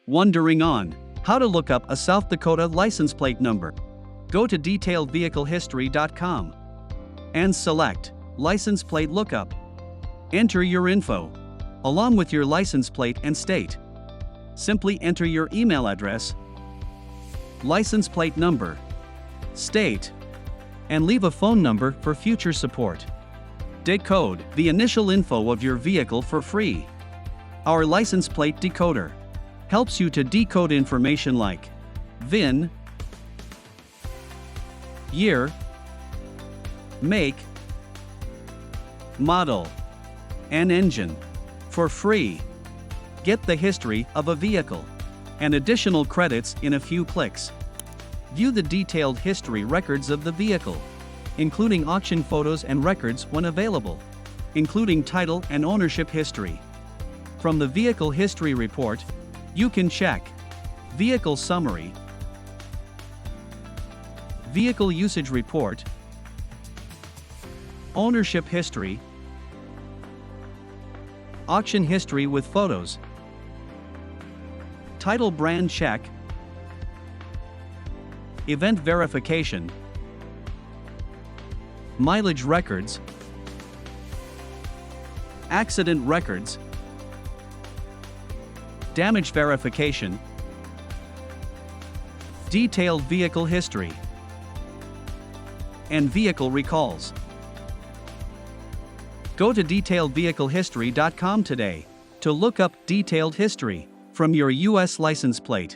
Wondering on how to look up a South Dakota license plate number? Go to detailedvehiclehistory.com and select License Plate Lookup. Enter your info, along with your license plate and state. Simply enter your email address, license plate number, state, and leave a phone number for future support. Decode the initial info of your vehicle for free. Our license plate decoder helps you to decode information like VIN, year, make, model, and engine for free. Get the history of a vehicle and additional credits in a few clicks. View the detailed history records of the vehicle, including auction photos and records when available, including title and ownership history. From the Vehicle History Report, you can check Vehicle Summary, Vehicle Usage Report, Ownership History, Auction History with photos, Title Brand Check, Event Verification, Mileage Records, Accident Records, Damage Verification, Detailed Vehicle History, and Vehicle Recalls. Go to detailedvehiclehistory.com today to look up detailed history from your U.S. license plate.